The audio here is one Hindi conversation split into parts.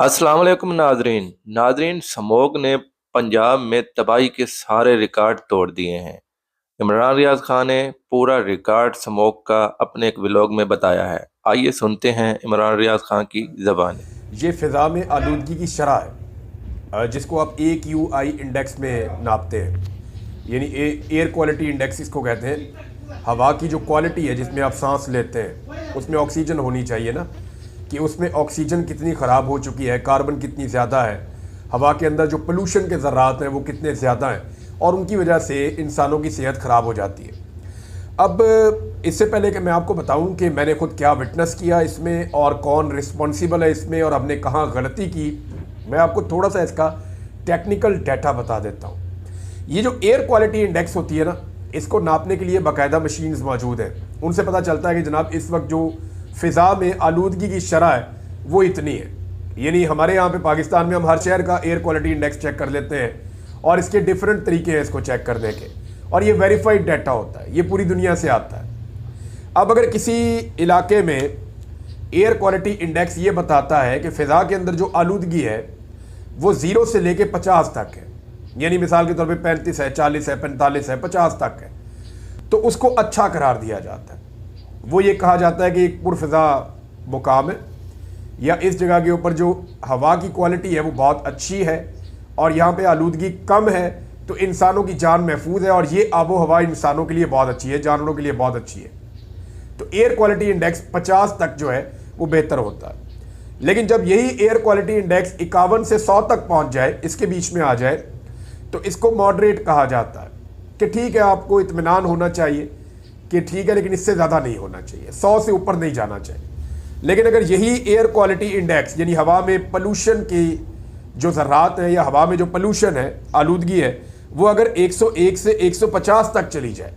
अस्सलाम वालेकुम नाजरीन। स्मोग ने पंजाब में तबाही के सारे रिकॉर्ड तोड़ दिए हैं। इमरान रियाज खान ने पूरा रिकॉर्ड स्मोग का अपने एक व्लॉग में बताया है। आइए सुनते हैं इमरान रियाज खान की ज़बानी। ये फ़िज़ा में आलूदगी की शरह है, जिसको आप AQI इंडेक्स में नापते हैं। यानी एयर क्वालिटी इंडेक्स इसको कहते हैं। हवा की जो क्वालिटी है जिसमें आप सांस लेते हैं उसमें ऑक्सीजन होनी चाहिए ना, कि उसमें ऑक्सीजन कितनी ख़राब हो चुकी है, कार्बन कितनी ज़्यादा है, हवा के अंदर जो पोल्यूशन के ज़र्रात हैं वो कितने ज़्यादा हैं, और उनकी वजह से इंसानों की सेहत ख़राब हो जाती है। अब इससे पहले कि मैं आपको बताऊं कि मैंने खुद क्या विटनेस किया इसमें और कौन रिस्पॉन्सिबल है इसमें और हमने कहाँ गलती की, मैं आपको थोड़ा सा इसका टेक्निकल डाटा बता देता हूँ। ये जो एयर क्वालिटी इंडेक्स होती है ना, इसको नापने के लिए बाकायदा मशीन्स मौजूद हैं। उनसे पता चलता है कि जनाब इस वक्त जो फ़िज़ा में आलूदगी की शरह है वो इतनी है। यानी हमारे यहाँ पे पाकिस्तान में हम हर शहर का एयर क्वालिटी इंडेक्स चेक कर लेते हैं और इसके डिफरेंट तरीके हैं इसको चेक करने के, और ये वेरीफाइड डाटा होता है, ये पूरी दुनिया से आता है। अब अगर किसी इलाके में एयर क्वालिटी इंडेक्स ये बताता है कि फ़िज़ा के अंदर जो आलूदगी है वो 0 से लेके 50 तक है, यानी मिसाल के तौर पे 35 है, 40 है, 45 है, 50 तक है, तो उसको अच्छा करार दिया जाता है। वो ये कहा जाता है कि एक पुरफ़िज़ा मुकाम है, या इस जगह के ऊपर जो हवा की क्वालिटी है वो बहुत अच्छी है और यहाँ पे आलूदगी कम है, तो इंसानों की जान महफूज है और ये आबो हवा इंसानों के लिए बहुत अच्छी है, जानवरों के लिए बहुत अच्छी है। तो एयर क्वालिटी इंडेक्स 50 तक जो है वो बेहतर होता है। लेकिन जब यही एयर क्वालिटी इंडेक्स 51 से 100 तक पहुंच जाए, इसके बीच में आ जाए, तो इसको मॉडरेट कहा जाता है कि ठीक है, आपको इत्मीनान होना चाहिए कि ठीक है, लेकिन इससे ज़्यादा नहीं होना चाहिए, 100 से ऊपर नहीं जाना चाहिए। लेकिन अगर यही एयर क्वालिटी इंडेक्स यानी हवा में पोल्यूशन की जो ज़र्रात हैं या हवा में जो पोल्यूशन है, आलूदगी है, वो अगर 101 से 150 तक चली जाए,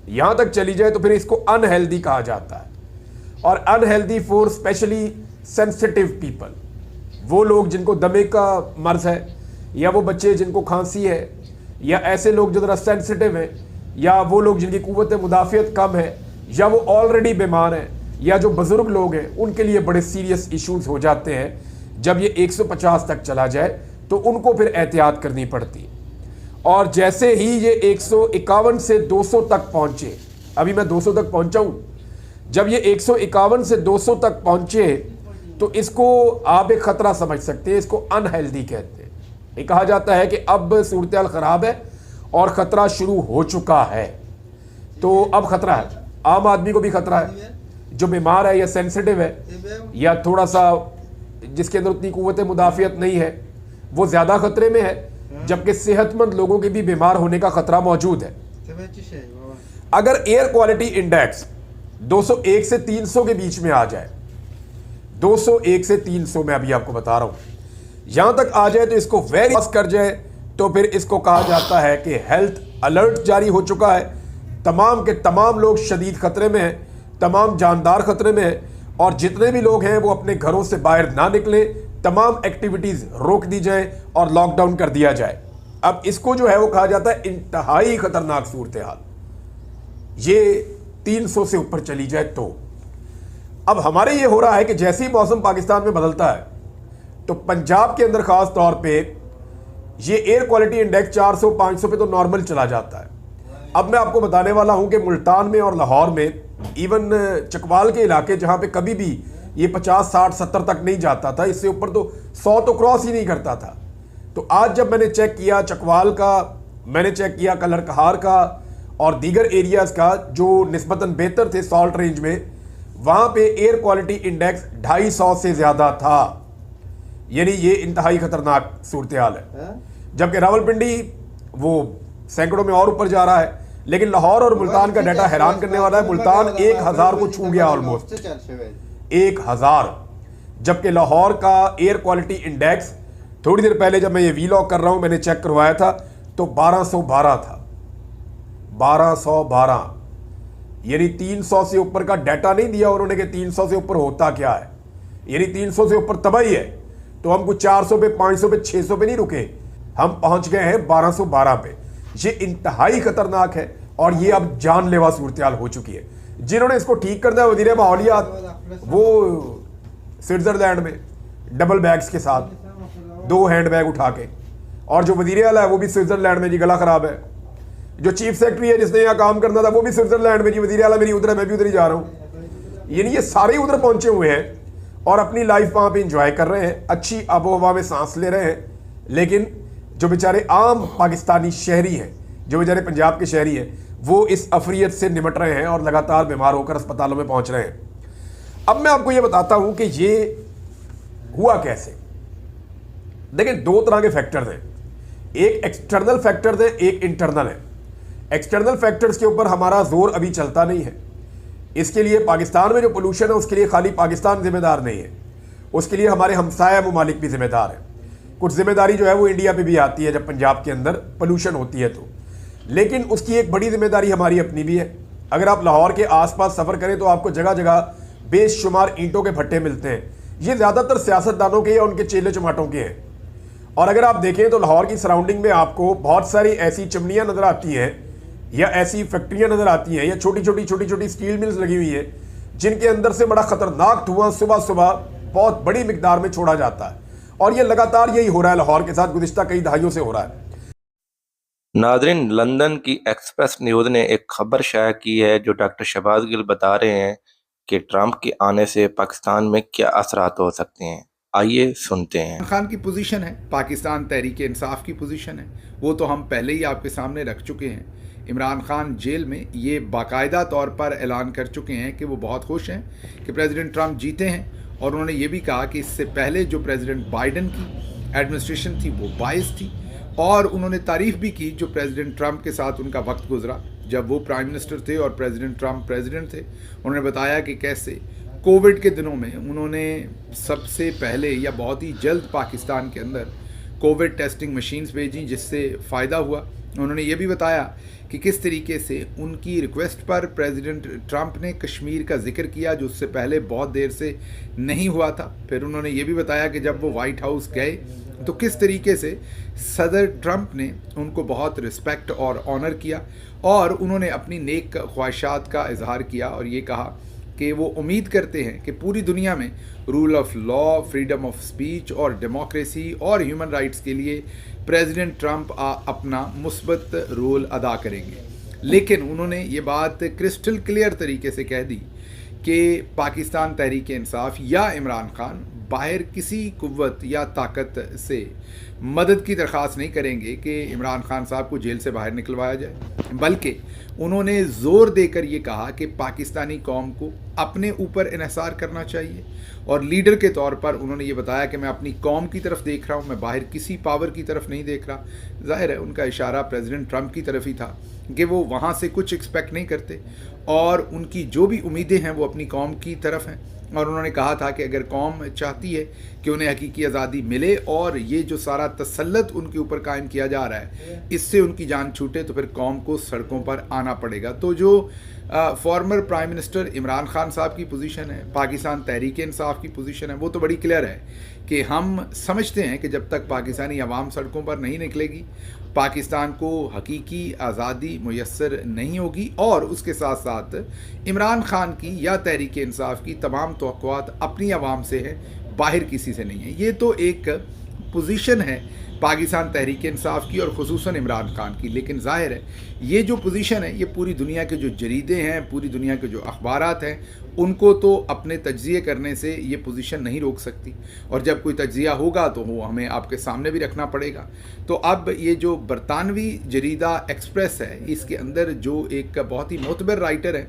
यहाँ तक चली जाए, तो फिर इसको अनहेल्दी कहा जाता है। और unhealthy for specially sensitive people, वो लोग जिनको दमे का मर्ज़ है, या वो बच्चे जिनको खांसी है, या ऐसे लोग जो ज़रा सेंसिटिव हैं, या वो लोग जिनकी क़ुव्वत मुदाफ़ियत कम है, या वो ऑलरेडी बीमार हैं, या जो बुज़ुर्ग लोग हैं, उनके लिए बड़े सीरियस इश्यूज़ हो जाते हैं। जब ये 150 तक चला जाए तो उनको फिर एहतियात करनी पड़ती है। और जैसे ही ये 151 से 200 तक पहुँचे, अभी मैं 200 तक पहुँचा हूँ, जब ये 151 से 200 तक पहुँचे तो इसको आप एक ख़तरा समझ सकते हैं, इसको अनहेल्दी कहते हैं। ये कहा जाता है कि अब सूरत ख़राब है और ख़तरा शुरू हो चुका है। तो अब ख़तरा है, आम आदमी को भी ख़तरा है, जो बीमार है या सेंसिटिव है या थोड़ा सा जिसके अंदर उतनी क़ुव्वत मुदाफ़ियत नहीं है, वो ज़्यादा ख़तरे में है, जबकि सेहतमंद लोगों के भी बीमार होने का ख़तरा मौजूद है। अगर एयर क्वालिटी इंडेक्स 201 से 300 के बीच में आ जाए, 201 से 300 में अभी आपको बता रहा हूँ, यहाँ तक आ जाए तो इसको वेरी कर जाए, तो फिर इसको कहा जाता है कि हेल्थ अलर्ट जारी हो चुका है, तमाम के तमाम लोग शदीद ख़तरे में हैं, तमाम जानदार ख़तरे में हैं, और जितने भी लोग हैं वो अपने घरों से बाहर ना निकलें, तमाम एक्टिविटीज़ रोक दी जाए और लॉकडाउन कर दिया जाए। अब इसको जो है वो कहा जाता है इंतहाई ख़तरनाक सूरत हाल, ये 300 से ऊपर चली जाए तो। अब हमारे ये हो रहा है कि जैसे ही मौसम पाकिस्तान में बदलता है तो पंजाब के अंदर ख़ास तौर पे ये एयर क्वालिटी इंडेक्स 400-500 पे तो नॉर्मल चला जाता है। अब मैं आपको बताने वाला हूँ कि मुल्तान में और लाहौर में, इवन चकवाल के इलाके जहाँ पे कभी भी ये 50, 60, 70 तक नहीं जाता था, इससे ऊपर तो 100 तो क्रॉस ही नहीं करता था। तो आज जब मैंने चेक किया चकवाल का, मैंने चेक किया कलरकहार का और दीगर एरियाज़ का जो निस्बतन बेहतर थे सॉल्ट रेंज में, वहाँ पे एयर क्वालिटी इंडेक्स 250 से ज़्यादा था। यानी ये इंतहाई ख़तरनाक सूरत हाल है। जबकि रावलपिंडी वो सैकड़ों में और ऊपर जा रहा है, लेकिन लाहौर और मुल्तान का डाटा हैरान करने वाला है। मुल्तान 1000 को छू गया, ऑलमोस्ट 1000, जबकि लाहौर का एयर क्वालिटी इंडेक्स थोड़ी देर पहले जब मैं ये वीलॉग कर रहा हूँ मैंने चेक करवाया था तो 1212 था, 1212। यानी 300 से ऊपर का डाटा नहीं दिया उन्होंने कि 300 से ऊपर होता क्या है, यानी 300 से ऊपर तबाही है। तो हम कुछ 400 पे, 500 पे, 600 पे नहीं रुके, हम पहुंच गए हैं 1212 पे। ये इंतहाई खतरनाक है और ये अब जानलेवा सूरत हाल हो चुकी है। जिन्होंने इसको ठीक करना है वज़ीर माहौलियात, वो स्विट्जरलैंड में, डबल बैग्स के साथ, 2 हैंड बैग उठा के। और जो वज़ीर आला है वो भी स्विट्ज़रलैंड में जी, गला ख़राब है। जो चीफ सेक्रेटरी है जिसने यहाँ काम करना था वो भी स्विट्ज़रलैंड में जी, वज़ीर आला मेरी उधर है, मैं भी उधर ही जा रहा हूँ। यानी ये सारे उधर पहुँचे हुए हैं और अपनी लाइफ वहाँ पे इंजॉय कर रहे हैं, अच्छी आबो हवा में सांस ले रहे हैं। लेकिन जो बेचारे आम पाकिस्तानी शहरी हैं, जो बेचारे पंजाब के शहरी हैं, वो इस अफरियत से निमट रहे हैं और लगातार बीमार होकर अस्पतालों में पहुँच रहे हैं। अब मैं आपको ये बताता हूँ कि ये हुआ कैसे। देखिए, 2 तरह के फैक्टर्स हैं, एक एक्सटर्नल फैक्टर्स है, एक इंटरनल है। एक्सटर्नल फैक्टर्स के ऊपर हमारा जोर अभी चलता नहीं है। इसके लिए पाकिस्तान में जो पोल्यूशन है उसके लिए खाली पाकिस्तान जिम्मेदार नहीं है, उसके लिए हमारे हमसाया ममालिक भी जिम्मेदार है। कुछ जिम्मेदारी जो है वो इंडिया पे भी आती है जब पंजाब के अंदर पोल्यूशन होती है तो, लेकिन उसकी एक बड़ी जिम्मेदारी हमारी अपनी भी है। अगर आप लाहौर के आसपास सफ़र करें तो आपको जगह जगह बेशुमार ईंटों के भट्टे मिलते हैं। ये ज़्यादातर सियासतदानों के या उनके चेले चमाटों के हैं। और अगर आप देखें तो लाहौर की सराउंडिंग में आपको बहुत सारी ऐसी चिमनियाँ नज़र आती हैं या ऐसी फैक्ट्रियाँ नज़र आती हैं या छोटी छोटी स्टील मिल्स लगी हुई हैं जिनके अंदर से बड़ा ख़तरनाक धुआं सुबह सुबह बहुत बड़ी मिकदार में छोड़ा जाता है। और ये लगातार यही हो रहा है लाहौर के साथ, गुज़िश्ता कई दहाइयों से हो रहा है। नादरीन, लंदन की एक्सप्रेस न्यूज़ ने एक खबर शाया की है जो डॉक्टर शहबाज गिल बता रहे हैं कि ट्रंप के आने से पाकिस्तान में क्या असरात हो सकते हैं। आइए सुनते हैं। खान की पोजीशन है, पाकिस्तान तहरीक इंसाफ की पोजीशन है, वो तो हम पहले ही आपके सामने रख चुके हैं। इमरान खान जेल में ये बाकायदा तौर पर ऐलान कर चुके हैं कि वो बहुत खुश हैं कि प्रेसिडेंट ट्रंप जीते हैं। और उन्होंने ये भी कहा कि इससे पहले जो प्रेसिडेंट बाइडन की एडमिनिस्ट्रेशन थी वो बाइस थी। और उन्होंने तारीफ़ भी की जो प्रेसिडेंट ट्रंप के साथ उनका वक्त गुजरा जब वो प्राइम मिनिस्टर थे और प्रेसिडेंट ट्रंप प्रेसिडेंट थे। उन्होंने बताया कि कैसे कोविड के दिनों में उन्होंने सबसे पहले या बहुत ही जल्द पाकिस्तान के अंदर कोविड टेस्टिंग मशीन्स भेजी जिससे फ़ायदा हुआ। उन्होंने ये भी बताया कि किस तरीके से उनकी रिक्वेस्ट पर प्रेसिडेंट ट्रंप ने कश्मीर का जिक्र किया जो उससे पहले बहुत देर से नहीं हुआ था। फिर उन्होंने ये भी बताया कि जब वो वाइट हाउस गए तो किस तरीके से सदर ट्रंप ने उनको बहुत रिस्पेक्ट और ऑनर किया और उन्होंने अपनी नेक ख्वाहिशात का इजहार किया और ये कहा कि वो उम्मीद करते हैं कि पूरी दुनिया में rule of law, freedom of speech और डेमोक्रेसी और ह्यूमन राइट्स के लिए प्रेसिडेंट ट्रंप अपना मुस्बत रोल अदा करेंगे। लेकिन उन्होंने ये बात क्रिस्टल क्लियर तरीके से कह दी कि पाकिस्तान तहरीक इंसाफ या इमरान खान बाहर किसी कुव्वत या ताकत से मदद की दरख्वास्त नहीं करेंगे कि इमरान खान साहब को जेल से बाहर निकलवाया जाए, बल्कि उन्होंने ज़ोर देकर ये कहा कि पाकिस्तानी कौम को अपने ऊपर इन्हिसार करना चाहिए। और लीडर के तौर पर उन्होंने ये बताया कि मैं अपनी कौम की तरफ देख रहा हूँ, मैं बाहर किसी पावर की तरफ नहीं देख रहा। जाहिर है उनका इशारा प्रेसिडेंट ट्रंप की तरफ ही था कि वो वहाँ से कुछ एक्सपेक्ट नहीं करते और उनकी जो भी उम्मीदें हैं वो अपनी कौम की तरफ हैं। और उन्होंने कहा था कि अगर कौम चाहती है कि उन्हें हकीकी आज़ादी मिले और ये जो सारा तसल्लुत उनके ऊपर कायम किया जा रहा है इससे उनकी जान छूटे तो फिर कौम को सड़कों पर आना पड़ेगा। तो जो former prime minister Imran Khan साहब की पोजीशन है, पाकिस्तान तहरीक इंसाफ की पोजीशन है, वो तो बड़ी क्लियर है कि हम समझते हैं कि जब तक पाकिस्तानी अवाम सड़कों पर नहीं निकलेगी पाकिस्तान को हकीकी आज़ादी मुयस्सर नहीं होगी। और उसके साथ साथ इमरान खान की या तहरीक इंसाफ की तमाम तवक्कुआत अपनी आवाम से है, बाहर किसी से नहीं है। ये तो एक पोजीशन है पाकिस्तान तहरीक इंसाफ की और ख़ुसूसन इमरान खान की। लेकिन ज़ाहिर है ये जो पोजीशन है ये पूरी दुनिया के जो जरीदे हैं, पूरी दुनिया के जो अखबारात हैं, उनको तो अपने तज्ज़िये करने से ये पोजीशन नहीं रोक सकती। और जब कोई तज्ज़िया होगा तो वो हमें आपके सामने भी रखना पड़ेगा। तो अब ये जो बरतानवी जरीदा एक्सप्रेस है इसके अंदर जो एक बहुत ही मोतबर राइटर है,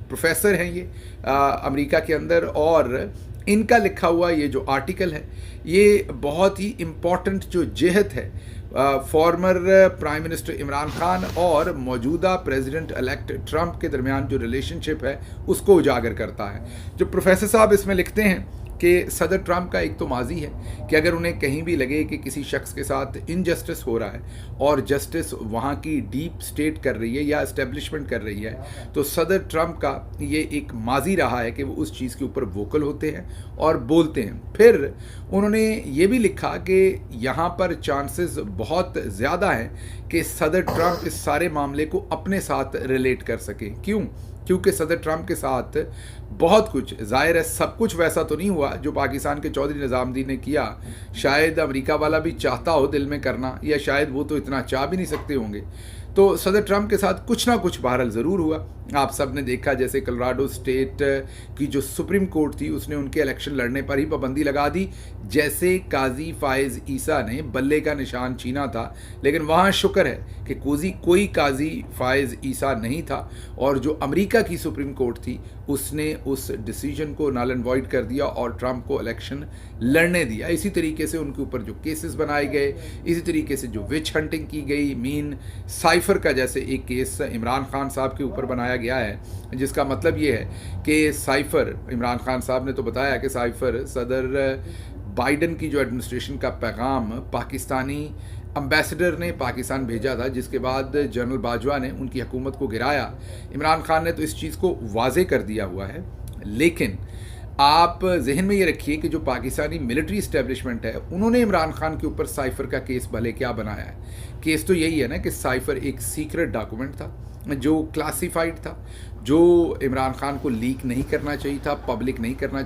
प्रोफेसर हैं ये अमेरिका के अंदर, और इनका लिखा हुआ ये जो आर्टिकल है ये बहुत ही इम्पॉर्टेंट जो जेहत है former prime minister Imran Khan और मौजूदा प्रेसिडेंट इलेक्ट ट्रंप के दरमियान जो रिलेशनशिप है उसको उजागर करता है। जो प्रोफेसर साहब इसमें लिखते हैं कि सदर ट्रंप का एक तो माजी है कि अगर उन्हें कहीं भी लगे कि किसी शख्स के साथ इनजस्टिस हो रहा है और जस्टिस वहाँ की डीप स्टेट कर रही है या इस्टेब्लिशमेंट कर रही है तो सदर ट्रंप का ये एक माजी रहा है कि वो उस चीज़ के ऊपर वोकल होते हैं और बोलते हैं। फिर उन्होंने ये भी लिखा कि यहाँ पर चांसेस बहुत ज़्यादा हैं कि सदर ट्रंप इस सारे मामले को अपने साथ रिलेट कर सकें। क्यों? क्योंकि सदर ट्रंप के साथ बहुत कुछ, ज़ाहिर है सब कुछ वैसा तो नहीं हुआ जो पाकिस्तान के चौधरी निज़ामुद्दीन ने किया। शायद अमेरिका वाला भी चाहता हो दिल में करना, या शायद वो तो इतना चाह भी नहीं सकते होंगे। तो सदर ट्रंप के साथ कुछ ना कुछ बहरहाल ज़रूर हुआ। आप सब ने देखा जैसे कोलोराडो स्टेट की जो सुप्रीम कोर्ट थी उसने उनके इलेक्शन लड़ने पर ही पाबंदी लगा दी, जैसे काजी फायज़ ईसा ने बल्ले का निशान छीना था। लेकिन वहाँ शुक्र है कि कोई काजी फायज़ ईसा नहीं था, और जो अमेरिका की सुप्रीम कोर्ट थी उसने उस डिसीजन को नल एंड वॉइड कर दिया और ट्रंप को इलेक्शन लड़ने दिया। इसी तरीके से उनके ऊपर जो केसेस बनाए गए, इसी तरीके से जो विच हंटिंग की गई, मीन साइफर का जैसे एक केस इमरान खान साहब के ऊपर बनाया गया है, जिसका मतलब ये है कि साइफर, इमरान खान साहब ने तो बताया कि साइफर सदर बाइडन की जो एडमिनिस्ट्रेशन का पैगाम पाकिस्तानी अम्बेसडर ने पाकिस्तान भेजा था, जिसके बाद जनरल बाजवा ने उनकी हुकूमत को गिराया। इमरान खान ने तो इस चीज़ को वाजे कर दिया हुआ है। लेकिन आप जहन में ये रखिए कि जो पाकिस्तानी मिलिट्री इस्टेब्लिशमेंट है उन्होंने इमरान खान के ऊपर साइफर का केस भले क्या बनाया है। केस तो यही है ना कि साइफर एक सीक्रेट डॉक्यूमेंट था जो क्लासिफाइड था, जो इमरान खान को लीक नहीं करना चाहिए था, पब्लिक नहीं करना